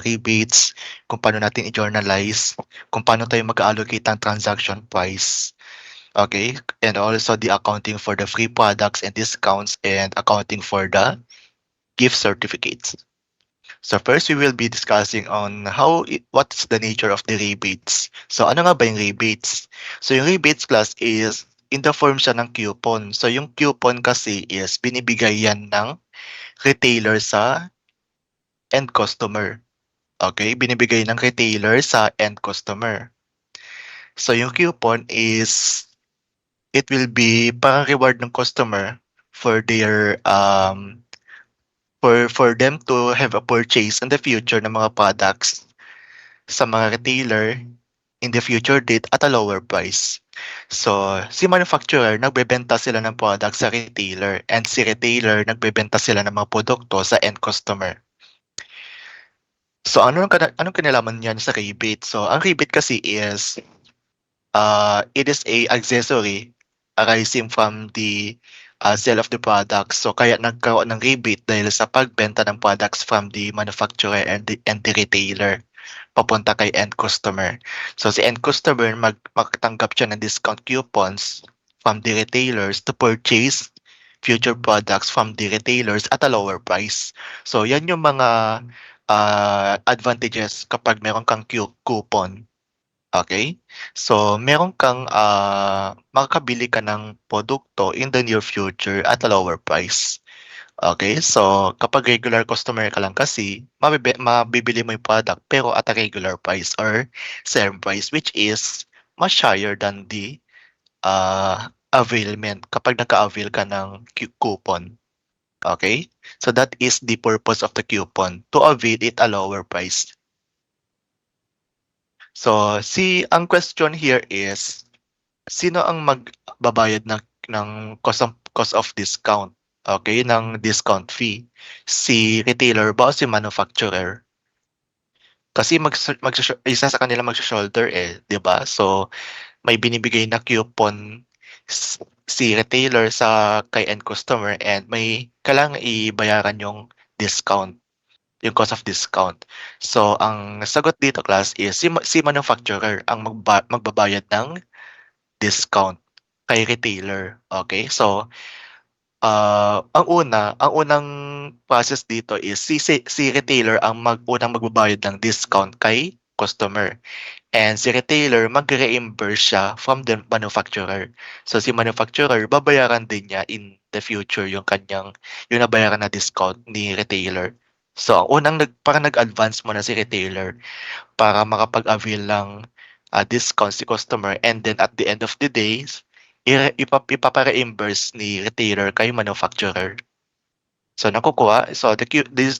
rebates, kung paano natin i-journalize, kung paano tayo mag-allocate ng transaction price. Okay? And also the accounting for the free products and discounts and accounting for the gift certificates. So first, we will be discussing on what's the nature of the rebates. So ano nga ba yung rebates? So yung rebates class is in the form siya ng coupon. So yung coupon kasi is binibigay yan ng retailer sa end customer. Okay? Binibigay ng retailer sa end customer. So yung coupon is it will be parang reward ng customer for their for them to have a purchase in the future ng mga products sa mga retailer in the future date at a lower price. So, si manufacturer, nagbebenta sila ng product sa retailer and si retailer, nagbebenta sila ng mga produkto sa end customer. So, anong kinalaman niyan sa rebate? So, ang rebate kasi is, it is a accessory arising from the sale of the products. So, kaya nagkaroon ng rebate dahil sa pagbenta ng products from the manufacturer and the retailer papunta kay end customer. So si end customer magtatanggap siya ng discount coupons from the retailers to purchase future products from the retailers at a lower price. So yan yung mga advantages kapag meron kang coupon. Okay? So meron kang makakabili ka ng produkto in the near future at a lower price. Okay, so kapag regular customer ka lang kasi, mabibili mo yung product pero at a regular price or same price which is much higher than the availment kapag naka-avail ka ng coupon. Okay? So that is the purpose of the coupon, to avail it a lower price. So ang question here is, sino ang magbabayad ng cost of discount? Okay, ng discount fee. Si retailer ba o si manufacturer? Kasi isa sa kanila magsho-shoulder eh, 'di ba? So may binibigay na coupon si retailer sa kay end customer and may kailangang ibayaran yung discount, yung cost of discount. So ang sagot dito class is si manufacturer ang magbabayad ng discount kay retailer. Okay? So ang unang process dito is si retailer ang unang magbabayad ng discount kay customer. And si retailer magre-reimburse siya from the manufacturer. So si manufacturer babayaran din niya in the future yung nabayaran na discount ni retailer. So ang unang parang nag-advance muna si retailer para makapag-avail ng discount si customer and then at the end of the day, ipapa-reimburse ni retailer kay manufacturer. So nakukuha, so the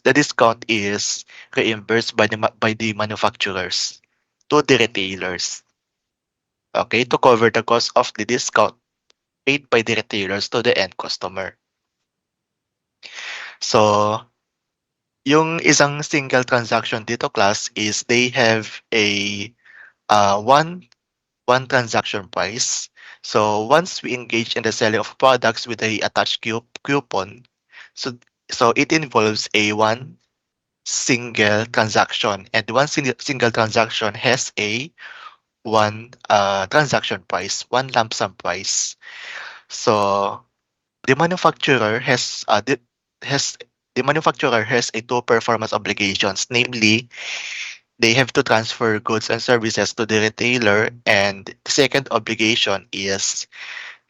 discount is reimbursed by the manufacturers to the retailers. Okay, to cover the cost of the discount paid by the retailers to the end customer. So, yung isang single transaction dito class is they have a one transaction price. So once we engage in the selling of products with a attached coupon, so it involves a one single transaction, and one single transaction has a one transaction price, one lump sum price. So the manufacturer has the manufacturer has a two performance obligations, namely they have to transfer goods and services to the retailer, and the second obligation is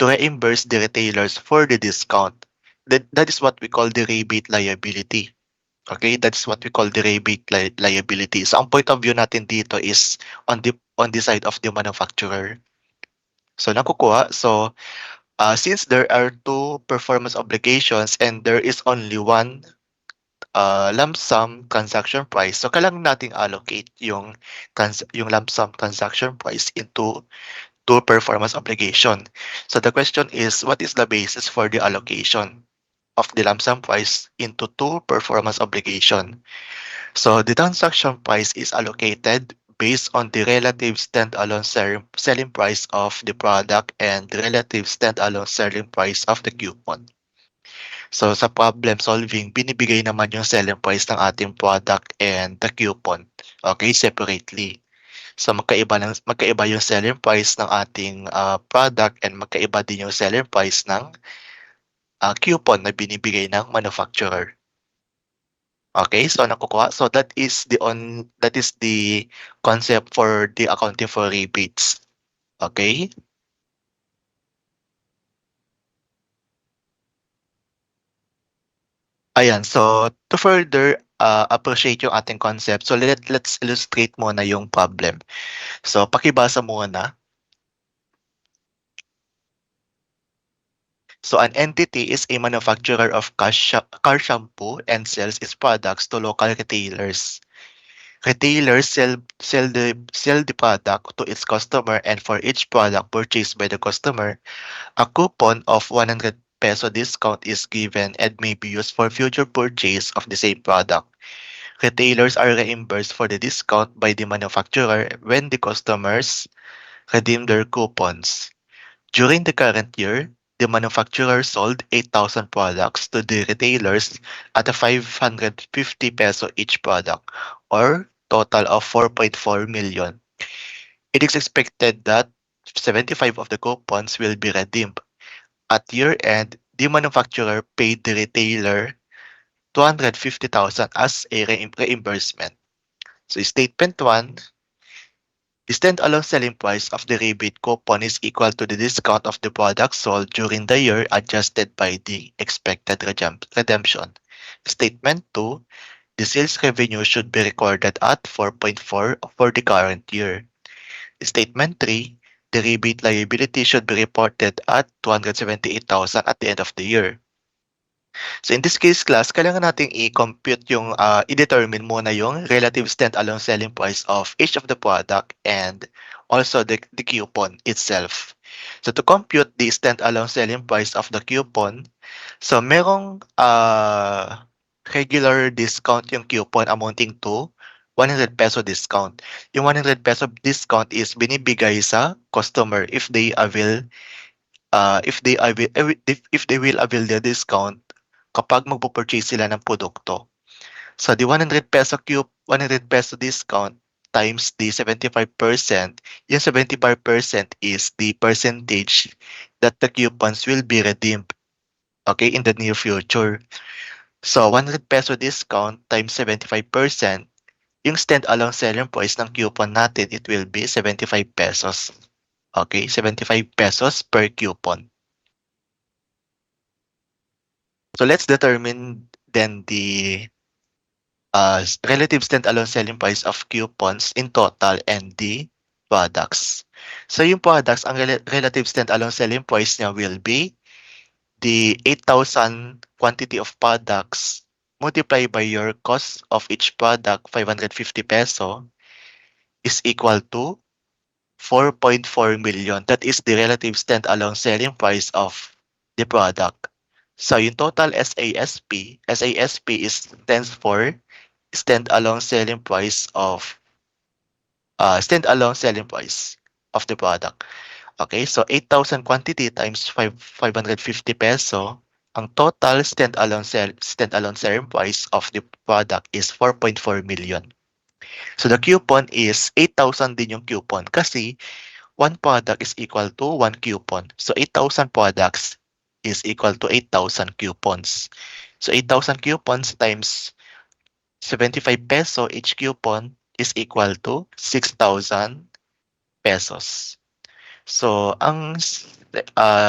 to reimburse the retailers for the discount. That is what we call the rebate liability. Okay, that's what we call the rebate liability. So ang point of view natin dito is on the side of the manufacturer. So nakukuha. So since there are two performance obligations and there is only one lump sum transaction price, so kailangan nating allocate yung lump sum transaction price into two performance obligation. So the question is, what is the basis for the allocation of the lump sum price into two performance obligation? So the transaction price is allocated based on the relative standalone selling price of the product and the relative standalone selling price of the coupon. So sa problem solving, binibigay naman yung selling price ng ating product and the coupon, okay, separately. So magkaiba yung selling price ng ating product and magkaiba din yung selling price ng coupon na binibigay ng manufacturer. Okay, so nakukuha. So that is the concept for the accounting for rebates. Okay? Ayan, so to further appreciate yung ating concept, so let's illustrate muna yung problem. So pakibasa muna. So an entity is a manufacturer of car shampoo and sells its products to local retailers. Retailers sell the product to its customer, and for each product purchased by the customer, a coupon of 100 peso discount is given and may be used for future purchase of the same product. Retailers are reimbursed for the discount by the manufacturer when the customers redeem their coupons. During the current year, the manufacturer sold 8,000 products to the retailers at a 550 peso each product, or total of 4.4 million. It is expected that 75 of the coupons will be redeemed. At year-end, the manufacturer paid the retailer 250,000 as a reimbursement. So statement 1, the standalone selling price of the rebate coupon is equal to the discount of the product sold during the year adjusted by the expected redemption. Statement 2, the sales revenue should be recorded at 4.4 for the current year. Statement 3, the rebate liability should be reported at 278,000 at the end of the year. So in this case class, kailangan nating i-compute yung, i-determine muna yung relative stand-alone selling price of each of the product and also the coupon itself. So to compute the stand-alone selling price of the coupon, so merong regular discount yung coupon amounting to 100 peso discount. Yung 100 peso discount is binibigay sa customer if they will avail the discount kapag magpo-purchase sila ng produkto. So the 100 peso discount times the 75%, yung 75% is the percentage that the coupons will be redeemed, okay, in the near future. So 100 peso discount times 75%, yung stand-alone selling price ng coupon natin, it will be 75 pesos. Okay, 75 pesos per coupon. So let's determine then the relative stand-alone selling price of coupons in total and the products. So yung products, ang relative stand-alone selling price niya will be the 8,000 quantity of products multiplied by your cost of each product, 550 peso, is equal to 4.4 million. That is the relative stand-alone selling price of the product. So yung total SASP stands for stand-alone selling price of the product. Okay, so 8,000 quantity times 550 peso, ang total stand-alone selling price of the product is 4.4 million. So the coupon is 8,000 din yung coupon kasi one product is equal to one coupon. So 8,000 products is equal to 8,000 coupons. So 8,000 coupons times 75 peso each coupon is equal to 6,000 pesos. So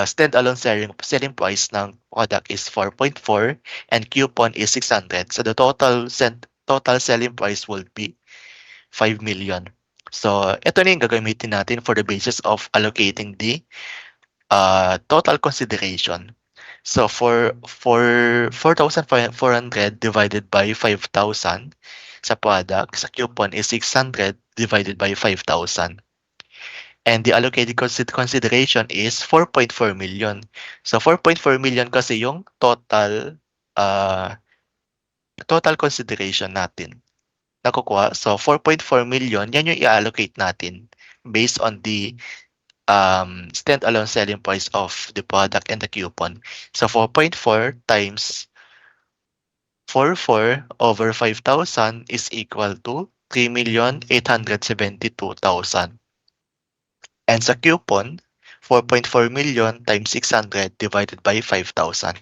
stand-alone selling price ng product is 4.4 and coupon is 600. So the total selling price will be 5 million. So ito na yung gagamitin natin for the basis of allocating the total consideration. So for 4,400 divided by 5,000 sa product, sa coupon is 600 divided by 5,000. And the allocated consideration is 4.4 million. So 4.4 million kasi yung total consideration natin. Nakukuha. So 4.4 million, yan yung i-allocate natin based on the standalone selling price of the product and the coupon. So 4.4 times 44 over 5,000 is equal to 3,872,000. And sa coupon, 4.4 million times 600 divided by 5,000.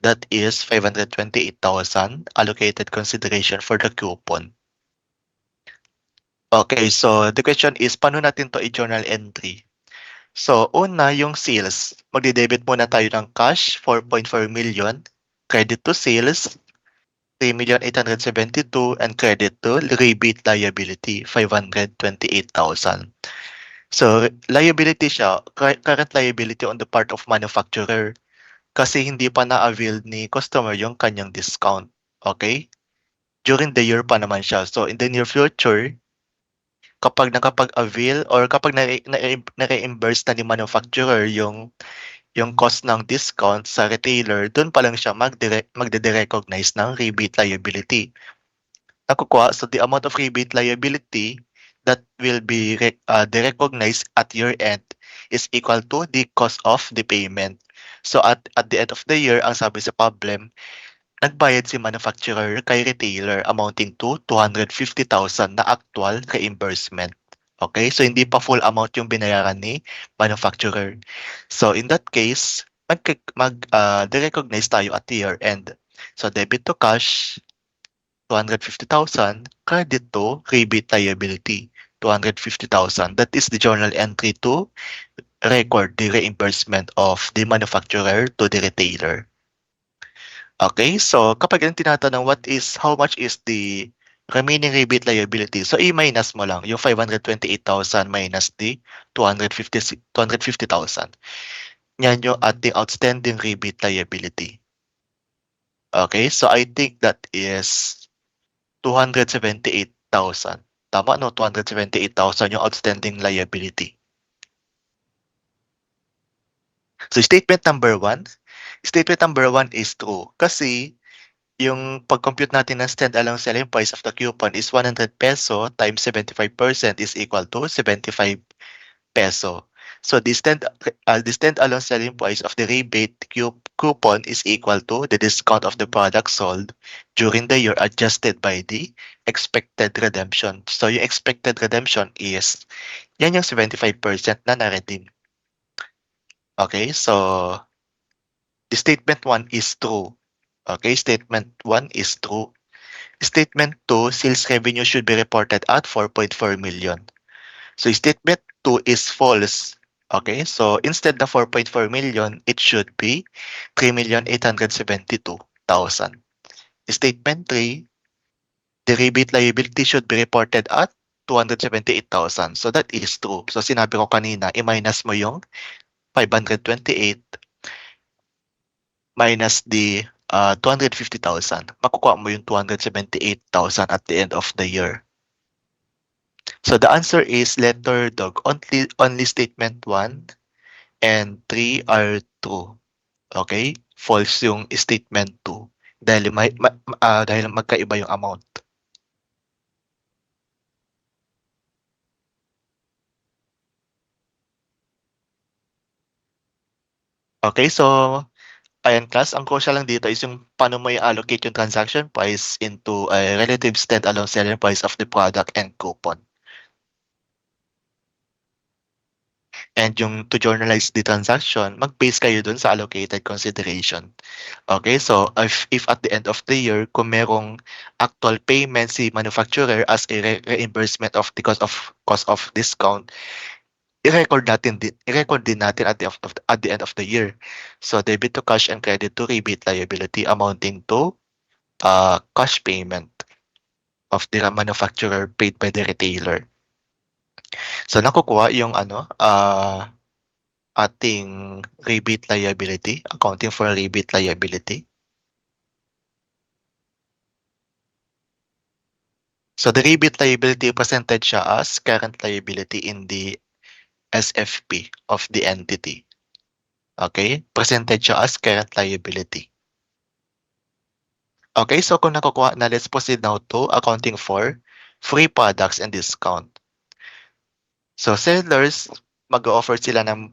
That is 528,000 allocated consideration for the coupon. Okay, so the question is, paano natin to i-journal entry? So, una, yung sales. Magde-debit muna tayo ng cash, 4.4 million. Credit to sales, 3,872,000. And credit to rebate liability, 528,000. So, liability siya, current liability on the part of manufacturer. Kasi hindi pa na-avail ni customer yung kanyang discount. Okay? During the year pa naman siya. So, in the near future, kapag nakapag-avail or kapag na-reimburse na ni manufacturer yung cost ng discount sa retailer, dun pa lang siya magde-recognize ng rebate liability. Nakukuha, so the amount of rebate liability that will be recognized at year end is equal to the cost of the payment. So at the end of the year, ang sabi sa problem, nagbayad si manufacturer kay retailer amounting to 250,000 na actual reimbursement. Okay? So hindi pa full amount yung binayaran ni manufacturer. So in that case, de-recognize tayo at year end. So debit to cash, 250,000, credit to rebate liability, 250,000. That is the journal entry to record the reimbursement of the manufacturer to the retailer. Okay, so kapag ang tinatanong how much is the remaining rebate liability, so i-minus mo lang yung 528,000 minus the 250,000. Yan yung ating outstanding rebate liability. Okay, so I think that is 278,000. Tama, no? 278,000 yung outstanding liability. So statement number 1, is true kasi yung pag-compute natin ng standalone selling price of the coupon is 100 peso times 75% is equal to 75 peso. So the standalone selling price of the rebate coupon is equal to the discount of the product sold during the year adjusted by the expected redemption. So yung expected redemption is yan yung 75% na na-redeem. Okay, so the statement 1 is true. Okay, statement 1 is true. Statement 2, sales revenue should be reported at 4.4 million. So statement 2 is false. Okay, so instead of 4.4 million, it should be 3,872,000. Statement 3, the rebate liability should be reported at 278,000. So that is true. So sinabi ko kanina, i-minus mo yung 528 minus the 250,000. Makukuha mo yung 278,000 at the end of the year. So the answer is letter dog. Only statement 1 and 3 are true. Okay? False yung statement 2 dahil dahil magkaiba yung amount. Okay, so ayan class, ang crucial lang dito is yung paano mo i-allocate yung transaction price into a relative standalone selling price of the product and coupon. And yung to journalize the transaction, mag-base kayo dun sa allocated consideration. Okay, so if at the end of the year, kung merong actual payment si manufacturer as a reimbursement of the cost of discount, i-record din natin at the end of the year. So debit to cash and credit to rebate liability amounting to cash payment of the manufacturer paid by the retailer. So nakukuha yung ating rebate liability, accounting for rebate liability. So the rebate liability presented siya as current liability in the SFP of the entity. Okay? Presented siya as current liability. Okay, so kung nakukuha na, let's proceed now to accounting for free products and discount. So sellers mag-o-offer sila ng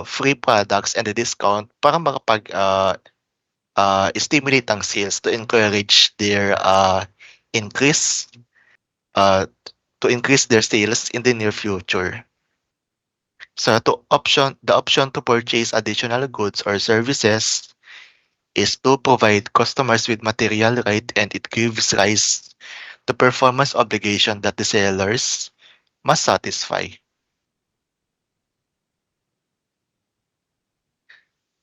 free products and a discount para stimulate ang sales to encourage their increase uh, to increase their sales in the near future. So the option to purchase additional goods or services is to provide customers with material right, and it gives rise to performance obligation that the sellers must satisfy.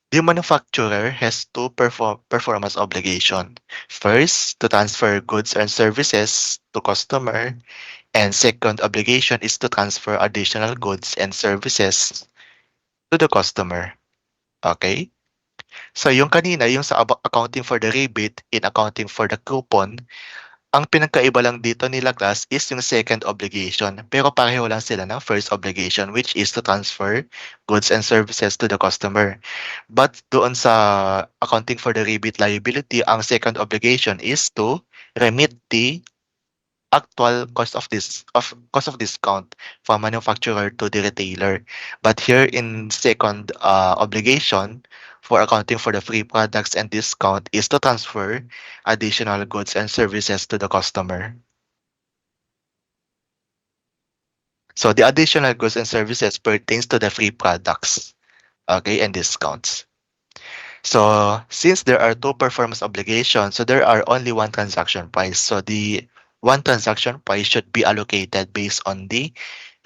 The manufacturer has two performance obligation. First, to transfer goods and services to customer, and second obligation is to transfer additional goods and services to the customer. Okay? So yung kanina, yung sa accounting for the rebate in accounting for the coupon, ang pinagkaiba lang dito nila class is yung second obligation. Pero pareho lang sila ng first obligation, which is to transfer goods and services to the customer. But doon sa accounting for the rebate liability, ang second obligation is to remit the actual cost of discount from manufacturer to the retailer. But here in second obligation for accounting for the free products and discount is to transfer additional goods and services to the customer. So the additional goods and services pertains to the free products, okay, and discounts. So since there are two performance obligations, so there are only one transaction price. So the one transaction price should be allocated based on the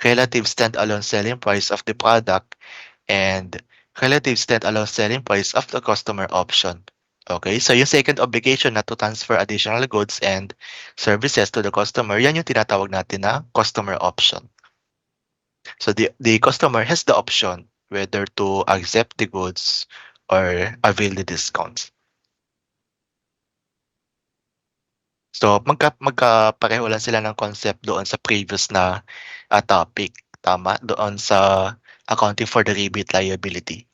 relative standalone selling price of the product and relative standalone selling price of the customer option. Okay, so yung second obligation na to transfer additional goods and services to the customer, yan yung tinatawag natin na customer option. So the customer has the option whether to accept the goods or avail the discounts. So magkapareho lang sila ng concept doon sa previous na topic, tama? Doon sa accounting for the rebate liability.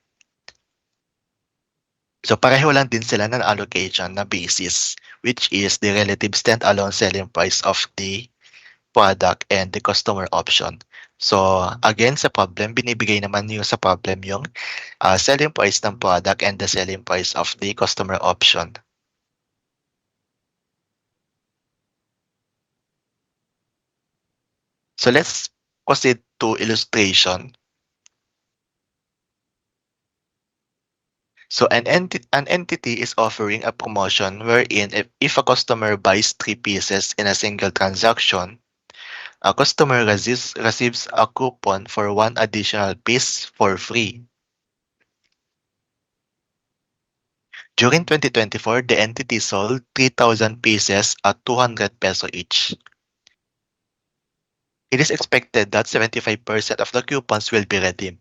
So pareho lang din sila ng allocation na basis, which is the relative standalone selling price of the product and the customer option. So again, sa problem, binibigay naman yung sa problem yung selling price ng product and the selling price of the customer option. So let's proceed to illustration. So an entity is offering a promotion wherein if a customer buys 3 pieces in a single transaction, a customer receives a coupon for one additional piece for free. During 2024, the entity sold 3,000 pieces at 200 peso each. It is expected that 75% of the coupons will be redeemed.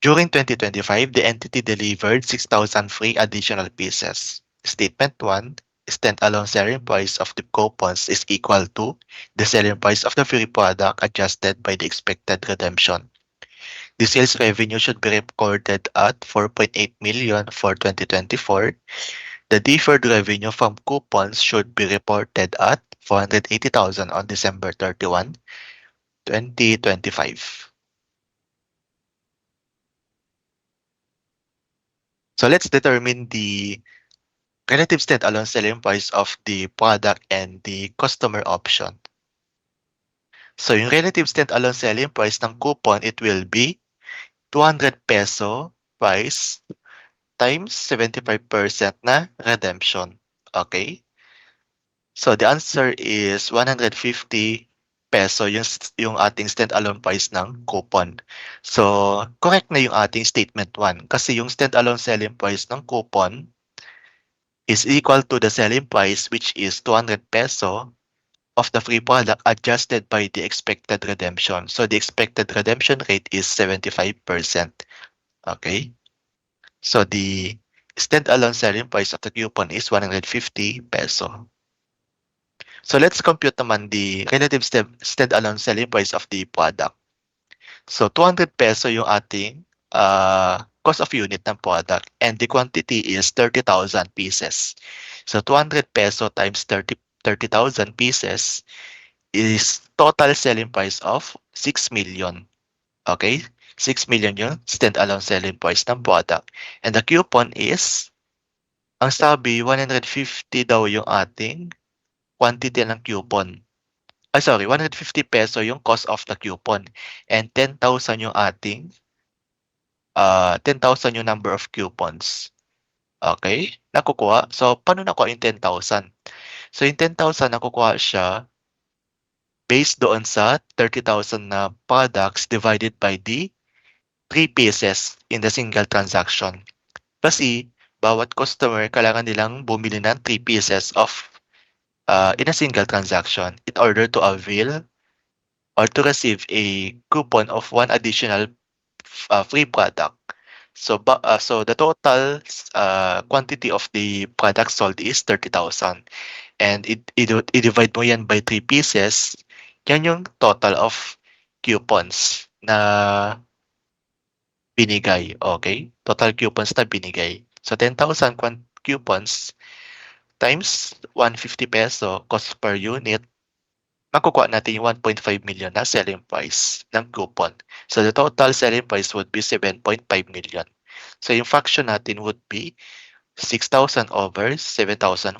During 2025, the entity delivered 6,000 free additional pieces. Statement 1, standalone selling price of the coupons is equal to the selling price of the free product adjusted by the expected redemption. The sales revenue should be recorded at 4.8 million for 2024. The deferred revenue from coupons should be reported at 480,000 on December 31, 2025. So let's determine the relative standalone selling price of the product and the customer option. So yung relative standalone selling price ng coupon, it will be 200 peso price times 75% na redemption. Okay? So the answer is 150 peso yung ating standalone price ng coupon. So correct na yung ating statement 1 kasi yung standalone selling price ng coupon is equal to the selling price, which is 200 peso of the free product adjusted by the expected redemption. So the expected redemption rate is 75%. Okay? So the standalone selling price of the coupon is 150 peso. So let's compute naman the relative standalone selling price of the product. So 200 peso yung ating cost of unit ng product and the quantity is 30,000 pieces. So 200 peso times 30,000 pieces is total selling price of 6 million. Okay? 6 million yung stand-alone selling price ng product. And the coupon is, ang sabi, 150 daw yung ating quantity ng coupon. Sorry, 150 peso yung cost of the coupon. And 10,000 yung ating, 10,000 yung number of coupons. Okay? Nakukuha. So, paano nakuha yung 10,000? So, yung 10,000 nakukuha siya based doon sa 30,000 na products divided by the 3 pieces in the single transaction. Kasi bawat customer kailangan nilang bumili ng 3 pieces of in a single transaction in order to avail or to receive a coupon of one additional free product. So the total quantity of the product sold is 30,000 and i-divide mo yan by 3 pieces, yan yung total of coupons na binigay, okay? Total coupons na binigay. So 10,000 coupons times 150 peso cost per unit, makukuha natin yung 1.5 million na selling price ng coupon. So the total selling price would be 7.5 million. So yung fraction natin would be 6,000 over 7,500.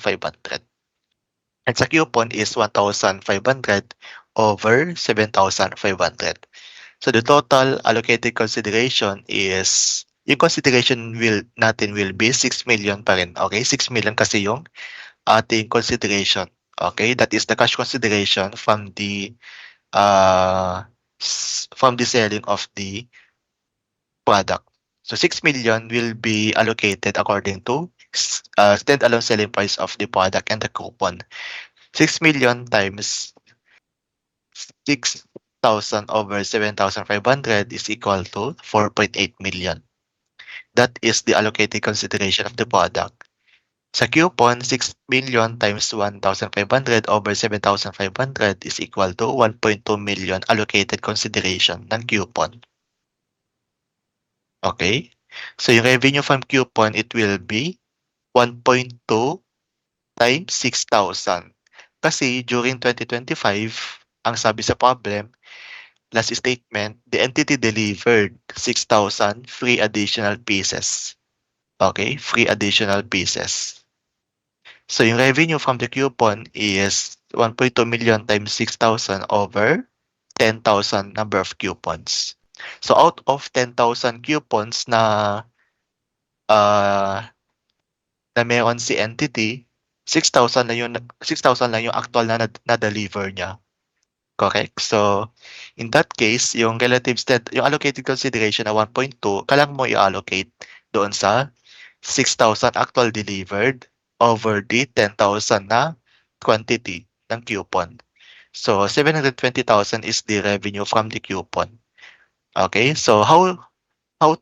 And sa coupon is 1,500 over 7,500. So the total allocated consideration is, yung consideration natin will be 6 million pa rin. Okay? 6 million kasi yung ating consideration. Okay? That is the cash consideration from the selling of the product. So 6 million will be allocated according to standalone selling price of the product and the coupon. 6 million times 6,000 over 7,500 is equal to 4.8 million. That is the allocated consideration of the product. Sa coupon, 6 million times 1,500 over 7,500 is equal to 1.2 million allocated consideration ng coupon. Okay? So yung revenue from coupon, it will be 1.2 times 6,000. Kasi during 2025, ang sabi sa problem, last statement, the entity delivered 6,000 free additional pieces. Okay? Free additional pieces. So yung revenue from the coupon is 1.2 million times 6,000 over 10,000 number of coupons. So out of 10,000 coupons uh, na meron si entity, 6,000 lang yung actual na deliver niya. Correct? So in that case, yung yung allocated consideration na 1.2, kailangan mo i-allocate doon sa 6,000 actual delivered over the 10,000 na quantity ng coupon. So 720,000 is the revenue from the coupon. Okay? So how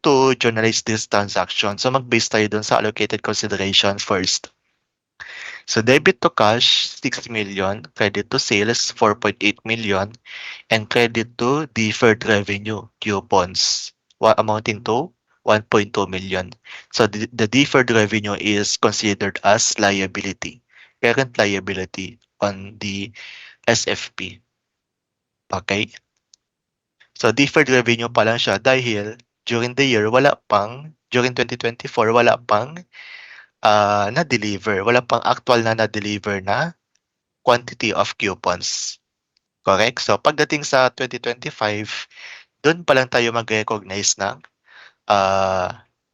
to journalize this transaction? So mag-base tayo dun sa allocated consideration first. So debit to cash 6 million, credit to sales 4.8 million, and credit to deferred revenue coupons amounting to 1.2 million. So the deferred revenue is considered as liability, current liability on the SFP. Okay? So deferred revenue pa lang siya dahil during the year during 2024 wala pang na-deliver, wala pang actual na na-deliver na quantity of coupons. Correct? So pagdating sa 2025, doon pa lang tayo mag-recognize ng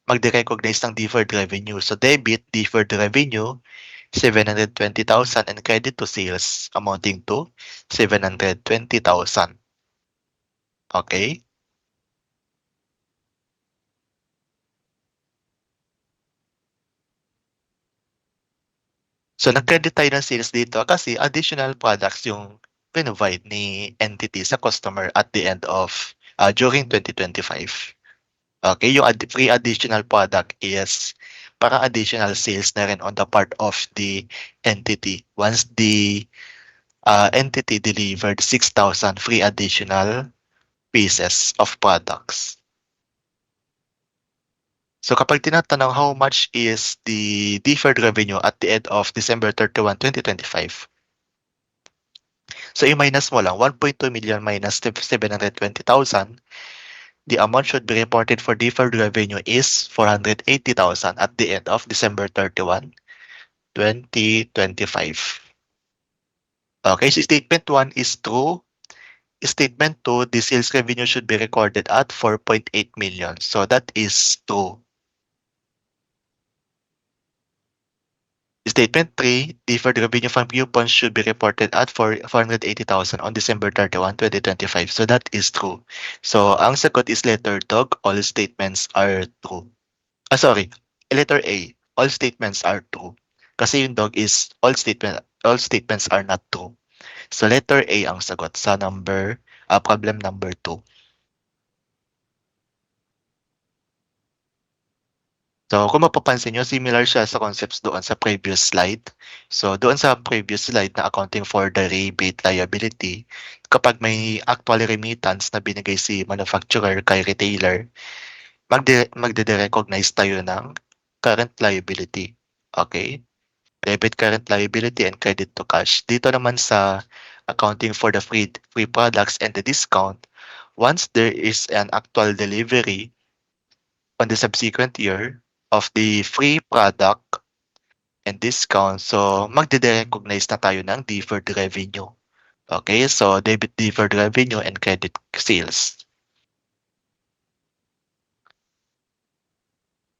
magde-recognize ng deferred revenue. So debit, deferred revenue, 720,000 and credit to sales amounting to 720,000. Okay? So nag-credit tayo ng sales dito kasi additional products yung provide ni entity sa customer at the end of during 2025. Okay, yung free additional product is para additional sales na rin on the part of the entity once the entity delivered 6,000 free additional pieces of products. So kapag tinatanong how much is the deferred revenue at the end of December 31, 2025, So i-minus mo lang 1.2 million minus 720,000. The amount should be reported for deferred revenue is 480,000 at the end of December 31, 2025. Okay, so statement 1 is true. Statement 2, the sales revenue should be recorded at 4.8 million. So that is true. Statement 3, deferred revenue from coupons should be reported at 480,000 on December 31, 2025. So that is true. So ang sagot is letter dog, all statements are true. Sorry, letter A, all statements are true. Kasi yung dog is all statements are not true. So letter A ang sagot sa problem number 2. So kung mapapansin nyo, similar siya sa concepts doon sa previous slide. So doon sa previous slide na accounting for the rebate liability, kapag may actual remittance na binigay si manufacturer kay retailer, magde-recognize tayo ng current liability. Okay? Debit current liability and credit to cash. Dito naman sa accounting for the free products and the discount, once there is an actual delivery on the subsequent year of the free product and discount, so magde-recognize na tayo ng deferred revenue. Okay, so debit deferred revenue and credit sales.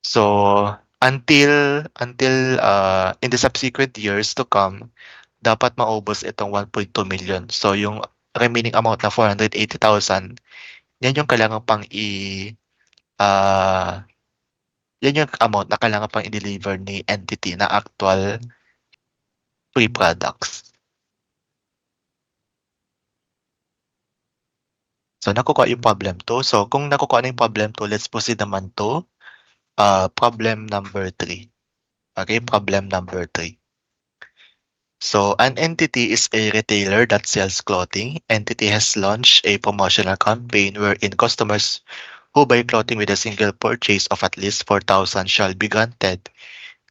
So until in the subsequent years to come, dapat maubos itong 1.2 million. So yung remaining amount na 480,000, yan yung kailangan pang ah yan yung amount na kailangan pang i-deliver ni entity na actual free products. So nakukuha yung problem 2. So kung nakukuha na yung problem 2, let's proceed naman to problem number 3. Okay, problem number 3. So an entity is a retailer that sells clothing. Entity has launched a promotional campaign wherein customers who buy clothing with a single purchase of at least 4,000 shall be granted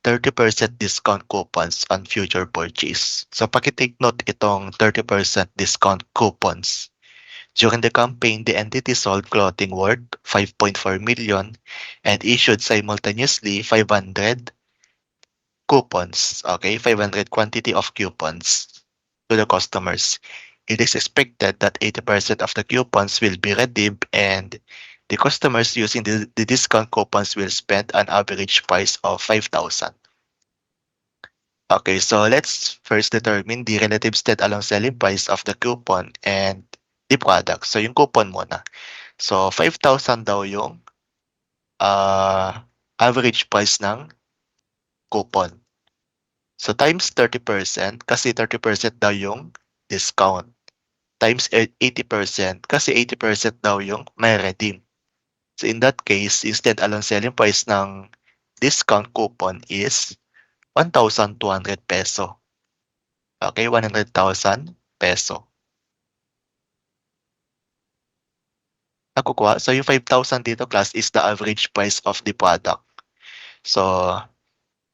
30% discount coupons on future purchase. So pakitake note itong 30% discount coupons. During the campaign, the entity sold clothing worth 5.4 million and issued simultaneously 500 coupons, okay, 500 quantity of coupons to the customers. It is expected that 80% of the coupons will be redeemed and the customers using the discount coupons will spend an average price of 5,000. Okay, so let's first determine the relative stand-alone selling price of the coupon and the product. So yung coupon muna. So 5,000 daw yung average price ng coupon. So times 30% kasi 30% daw yung discount. Times 80% kasi 80% daw yung may redeem. So in that case, instead alone selling price ng discount coupon is 1,200 peso. Okay, 100,000 peso. Nakukuha? So yung 5,000 dito class is the average price of the product. So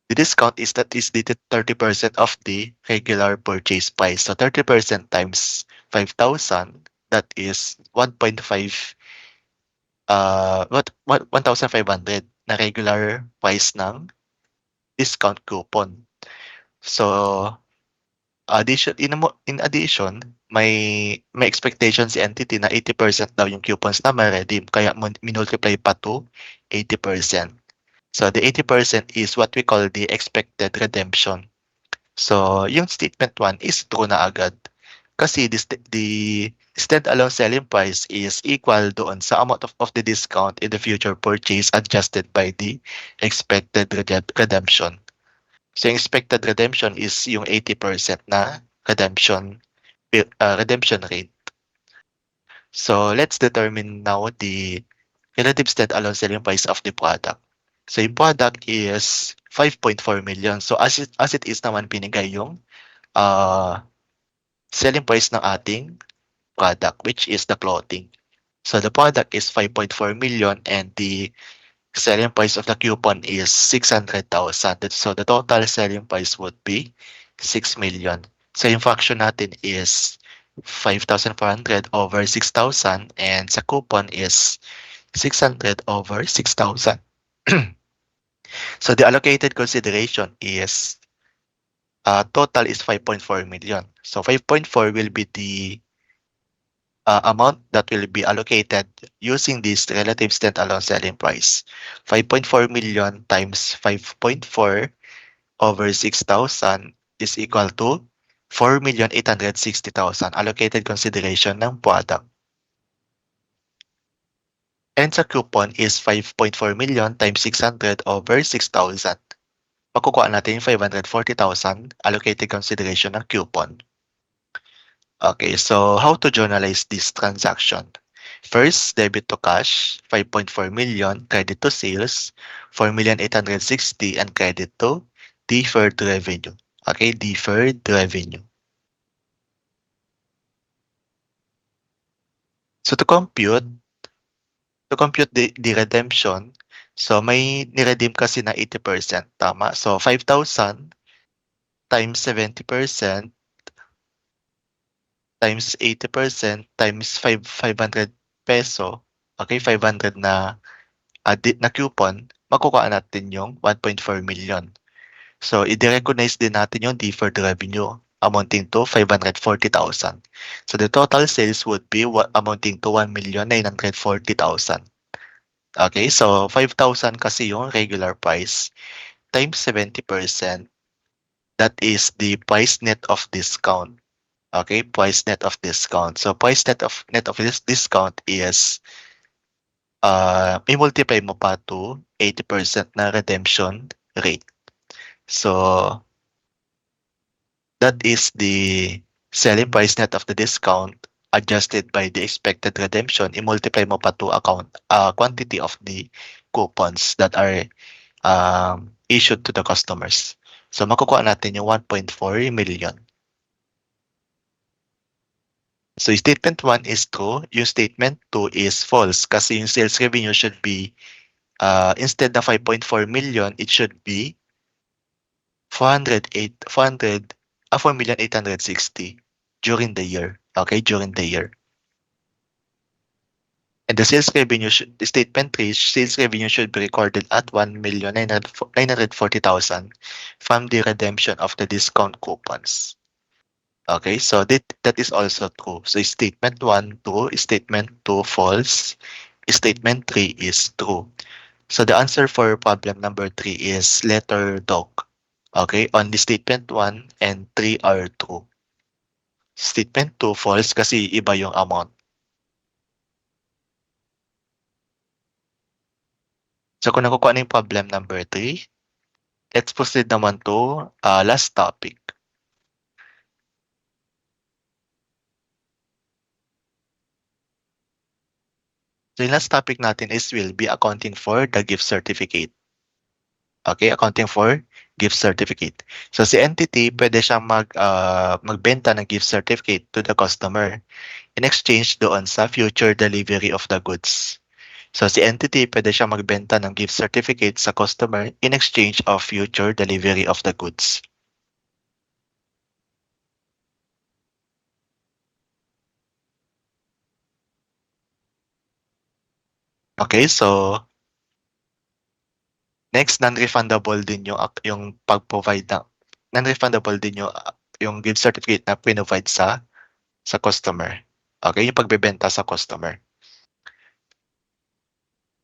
the discount is the 30% of the regular purchase price. So 30% times 5,000, that is 1,500 na regular price ng discount coupon. So in addition, may expectation si entity na 80% daw yung coupons na ma-redeem kaya minultiply pa to 80%. So the 80% is what we call the expected redemption. So yung statement 1 is true na agad. Kasi the stand-alone selling price is equal doon sa amount of the discount in the future purchase adjusted by the expected redemption. So yung expected redemption is yung 80% na redemption rate. So let's determine now the relative stand-alone selling price of the product. So yung product is 5.4 million. So as it is naman binigay yung selling price ng ating product, which is the clothing. So the product is 5.4 million and the selling price of the coupon is 600,000. So the total selling price would be 6 million. So yung fraction natin is 5,400 over 6,000 and sa coupon is 600 over 6,000. So the allocated consideration is total is 5.4 million. So 5.4 will be the amount that will be allocated using this relative standalone selling price. 5.4 million times 5.4 over 6,000 is equal to 4,860,000 allocated consideration ng product. And sa coupon is 5.4 million times 600 over 6,000. Makukuha natin yung 540,000 allocated consideration ng coupon. Okay, so how to journalize this transaction? First, debit to cash, 5.4 million, credit to sales, 4,860, and credit to deferred revenue. Okay, deferred revenue. So to compute the redemption, so may ni-redeem kasi na 80%, tama? So 5,000 times 70% times 80% times 500 peso, okay, 500 na na coupon, makukuha natin yung 1.4 million. So i-recognize din natin yung deferred revenue amounting to 540,000. So the total sales would be amounting to 1,940,000. Okay, so 5,000 kasi yung regular price times 70%, that is the price net of discount. Okay, price net of discount. So price net of this discount is i-multiply mo pa to 80% na redemption rate. So that is the selling price net of the discount adjusted by the expected redemption. I-multiply mo pa to quantity of the coupons that are issued to the customers. So makukuha natin yung 1.4 million. So statement 1 is true, yung statement 2 is false kasi yung sales revenue should be instead of 5.4 million, it should be 4,860 during the year. Okay, during the year. And the sales revenue statement 3, sales revenue should be recorded at 1,940,000 from the redemption of the discount coupons. Okay, so that is also true. So statement 1 true, statement 2 false, statement 3 is true. So the answer for problem number 3 is letter dog. Okay, only statement 1 and 3 are true. Statement 2 false kasi iba yung amount. So kung nakukuha na yung problem number 3, let's proceed naman to last topic. So yung last topic natin is will be accounting for the gift certificate. Okay, accounting for gift certificate. So si entity, pwede siyang magbenta ng gift certificate to the customer in exchange doon sa future delivery of the goods. So si entity, pwede siyang magbenta ng gift certificate sa customer in exchange of future delivery of the goods. Okay, so next, non-refundable din yung pag-provide ng non-refundable din yung gift certificate na provide sa customer. Okay, yung pagbebenta sa customer.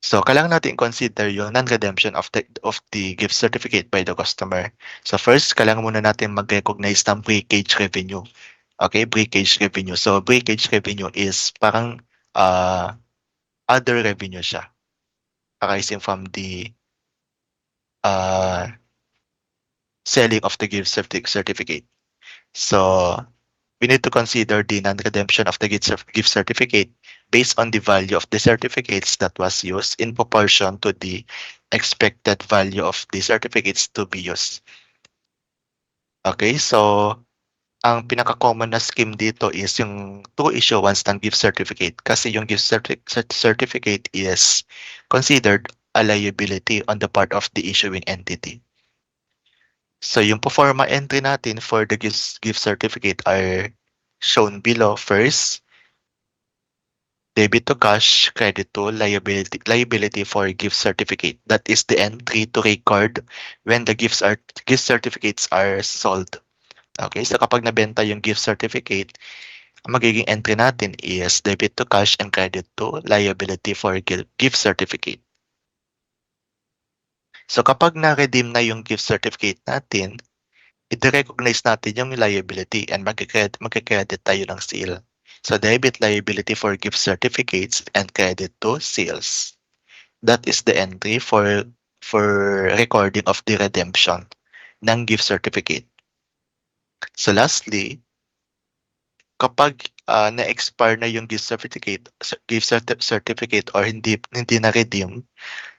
So kailangan natin consider yung non-redemption of the gift certificate by the customer. So first, kailangan muna natin mag-recognize ng breakage revenue. Okay, breakage revenue. So breakage revenue is parang other revenue siya arising from the selling of the gift certificate. So we need to consider the non-redemption of the gift certificate based on the value of the certificates that was used in proportion to the expected value of the certificates to be used. Okay, so ang pinaka-common na scheme dito is yung true issuance ng gift certificate kasi yung gift certificate is considered a liability on the part of the issuing entity. So yung pro forma entry natin for the gift certificate are shown below. First, debit to cash, credit to liability for gift certificate. That is the entry to record when the gift certificates are sold. Okay, so kapag nabenta yung gift certificate, ang magiging entry natin is debit to cash and credit to liability for gift certificate. So kapag na-redeem na yung gift certificate natin, i-recognize natin yung liability and magkikredit tayo ng sale. So debit liability for gift certificates and credit to sales. That is the entry for recording of the redemption ng gift certificate. So lastly, kapag na-expire na yung gift certificate or hindi na redeem,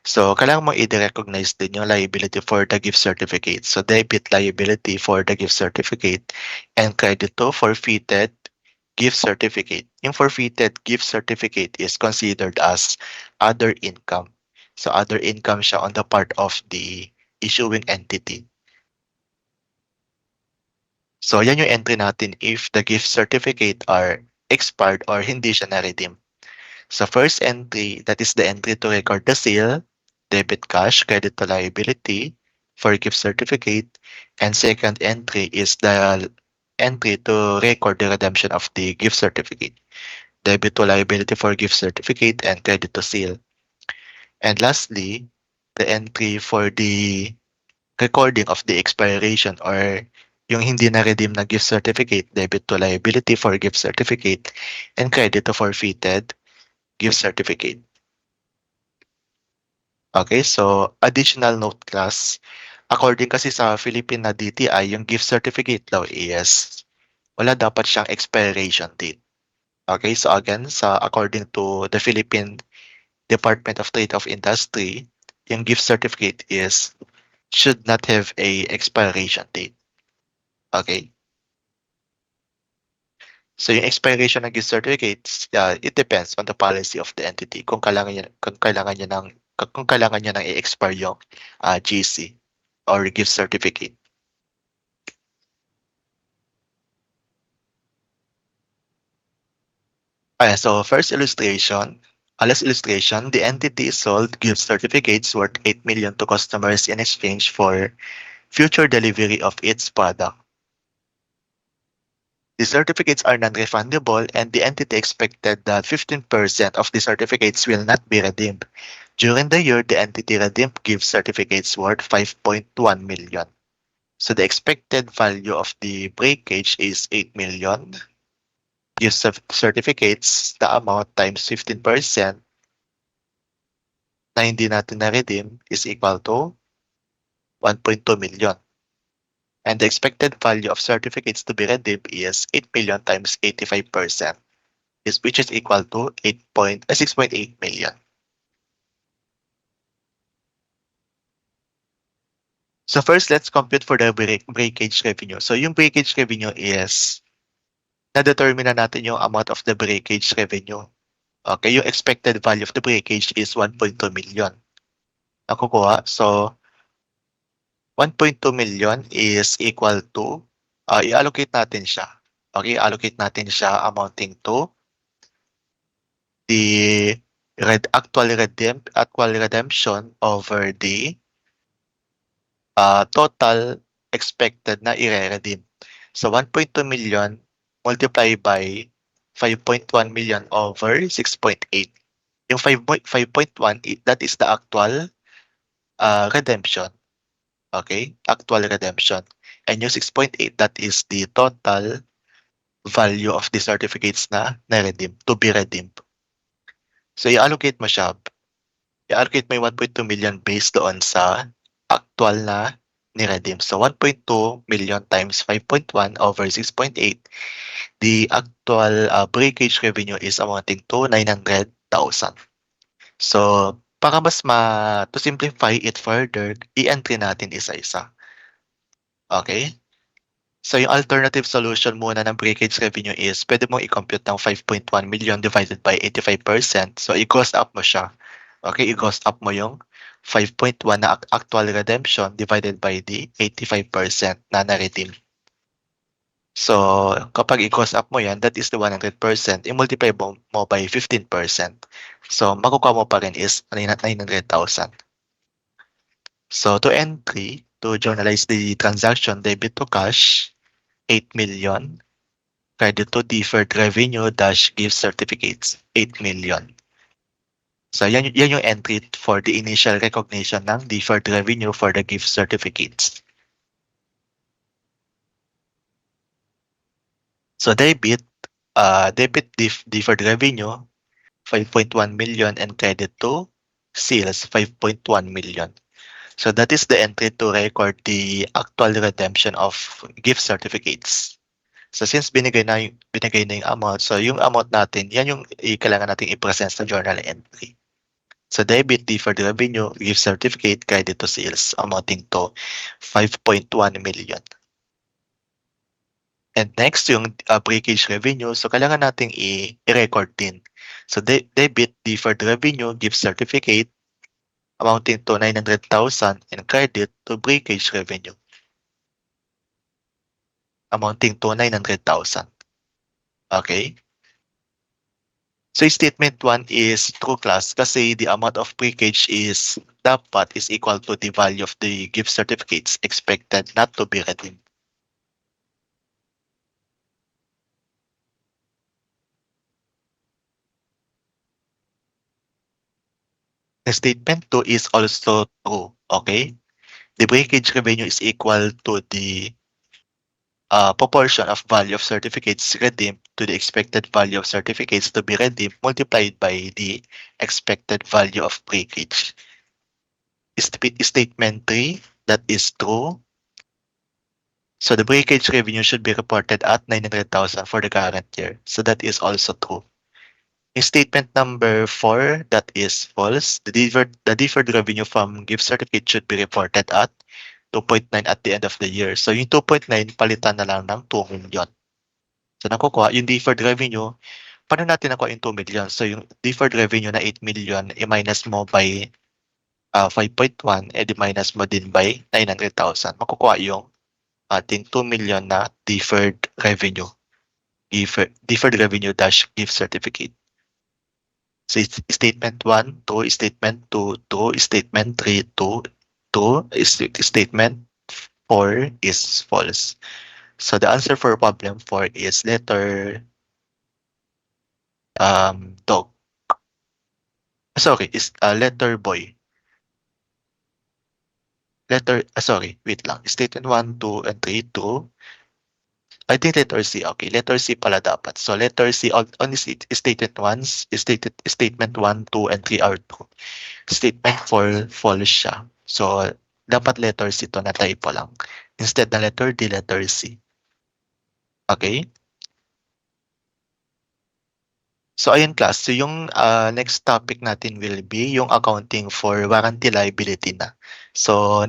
so kailangan mo i-recognize din yung liability for the gift certificate. So debit liability for the gift certificate and credit to forfeited gift certificate. Yung forfeited gift certificate is considered as other income. So other income siya on the part of the issuing entity. So yan yung entry natin if the gift certificate are expired or hindi siya na-redeem. So first entry, that is the entry to record the sale, debit cash, credit to liability for gift certificate. And second entry is the entry to record the redemption of the gift certificate, debit to liability for gift certificate and credit to sale. And lastly, the entry for the recording of the expiration or yung hindi na-redeem na gift certificate, debit to liability for gift certificate and credit to forfeited gift certificate. Okay, so additional note class. According kasi sa Philippine na DTI, yung gift certificate law is wala dapat siyang expiration date. Okay, so again, according to the Philippine Department of Trade of Industry, yung gift certificate should not have a expiration date. Okay? So yung expiration ng gift certificates, it depends on the policy of the entity kung kailangan niya nang i-expire yung GC or gift certificate. So first illustration, last illustration, the entity sold gift certificates worth 8 million to customers in exchange for future delivery of its product. The certificates are non-refundable and the entity expected that 15% of the certificates will not be redeemed. During the year, the entity redeemed gift certificates worth 5.1 million. So the expected value of the breakage is 8 million. Gift certificates, the amount times 15% na hindi natin na-redeem is equal to 1.2 million. And the expected value of certificates to be redeemed is 8 million times 85%, which is equal to 6.8 million. So first, let's compute for the breakage revenue. So yung breakage revenue is na-determine na natin yung amount of the breakage revenue. Okay, yung expected value of the breakage is 1.2 million. Nakukuha? So 1.2 million is equal to, i-allocate natin siya. Okay, allocate natin siya amounting to the actual redemption over the total expected na i-redeem. So 1.2 million multiplied by 5.1 million over 6.8. Yung 5.1, that is the actual redemption. Okay? Actual redemption. And yung 6.8, that is the total value of the certificates na-redeem, to be redeemed. So i-allocate mo siya. I-allocate mo yung 1.2 million based doon sa actual na ni-redeem. So 1.2 million times 5.1 over 6.8, the actual breakage revenue is amounting to 900,000. So para to simplify it further, i-entry natin isa-isa. Okay? So yung alternative solution muna ng breakage revenue is pwede mong i-compute ng 5.1 million divided by 85%. So i-gross up mo siya. Okay, i-gross up mo yung 5.1 na actual redemption divided by the 85% na na-redeem. So, kapag i-cross up mo yan, that is the 100%, i-multiply mo by 15%. So, makukuha mo pa rin is 900,000. So, to entry, to journalize the transaction, debit to cash, 8 million. Credit to deferred revenue dash gift certificates, 8 million. So, yan yung entry for the initial recognition ng deferred revenue for the gift certificates. So, deferred revenue, 5.1 million, and credit to sales, 5.1 million. So that is the entry to record the actual redemption of gift certificates. So since binigay na yung amount, so yung amount natin, yan yung kailangan natin i-present sa journal entry. So debit deferred revenue, gift certificate, credit to sales amounting to 5.1 million. And next, yung breakage revenue. So, kailangan nating i-record din. So, debit deferred revenue, gift certificate, amounting to 900,000, and credit to breakage revenue, amounting to 900,000. Okay? So, statement 1 is true class kasi the amount of breakage is dapat is equal to the value of the gift certificates expected not to be redeemed. The statement 2 is also true. Okay? The breakage revenue is equal to the proportion of value of certificates redeemed to the expected value of certificates to be redeemed multiplied by the expected value of breakage. Statement 3, that is true. So the breakage revenue should be reported at 900,000 for the current year. So that is also true. In statement number 4, that is false. The deferred revenue from gift certificate should be reported at 2.9 at the end of the year. So yung 2.9 palitan na lang ng 2 million. So nakukuha yung deferred revenue. Paano natin nakuha yung 2 million? So yung deferred revenue na 8 million, i-minus mo by 5.1, minus mo din by 900,000. Makukuha yung ating 2 million na deferred revenue. Deferred revenue dash gift certificate. So statement 1, true. Statement 2, true. Statement 3, true. Statement 4 is false. So the answer for problem 4 is letter dog. Sorry, is letter boy. Sorry, wait lang. Statement 1, 2, and 3, true. I think letter C. Okay, letter C pala dapat. So letter C, only statement 1, statement 1, 2, and 3 are true. Statement 4, false siya. So dapat letter C to na typo lang. Instead na letter D, letter C. Okay? So ayun class, so yung next topic natin will be yung accounting for warranty liability na. So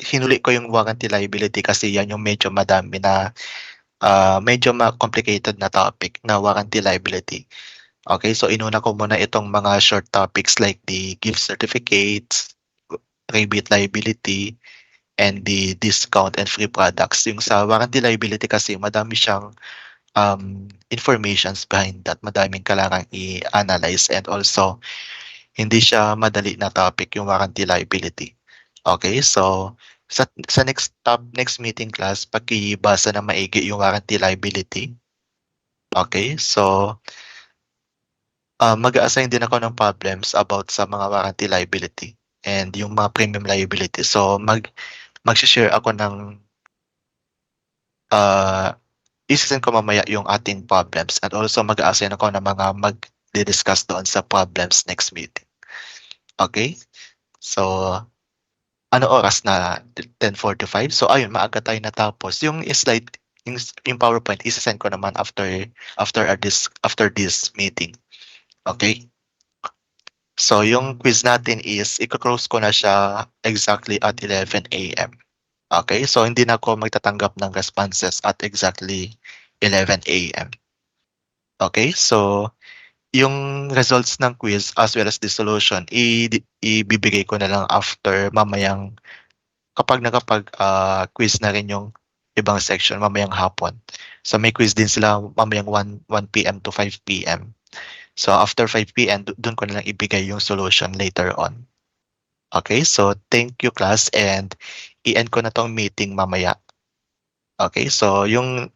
hinuli ko yung warranty liability kasi yan yung medyo madami na medyo complicated na topic na warranty liability. Okay, so inuna ko muna itong mga short topics like the gift certificates, rebate liability, and the discount and free products. Yung sa warranty liability kasi madami siyang informations behind that. Madaming kailangang i-analyze and also hindi siya madali na topic yung warranty liability. Okay, so sa next meeting class, pakibasa na maigi yung warranty liability. Okay, so mag-assign din ako ng problems about sa mga warranty liability and yung mga premium liability. So mag-share ako ng isisend ko mamaya yung ating problems and also mag-assign ako ng mga mag-discuss doon sa problems next meeting. Okay? So, ano oras na? 10:45? So, ayun, maaga tayo natapos. Yung slide, yung PowerPoint, isisend ko naman after this meeting. Okay? So, yung quiz natin is, i-close ko na siya exactly at 11 a.m. Okay? So, hindi na ako magtatanggap ng responses at exactly 11 a.m. Okay? So, yung results ng quiz as well as the solution, ibibigay ko na lang after mamayang kapag quiz na rin yung ibang section mamayang hapon. So may quiz din sila mamayang 1 PM to 5 PM. So after 5 PM, dun ko na lang ibigay yung solution later on. Okay, so thank you class and i-end ko na tong meeting mamaya. Okay, so yung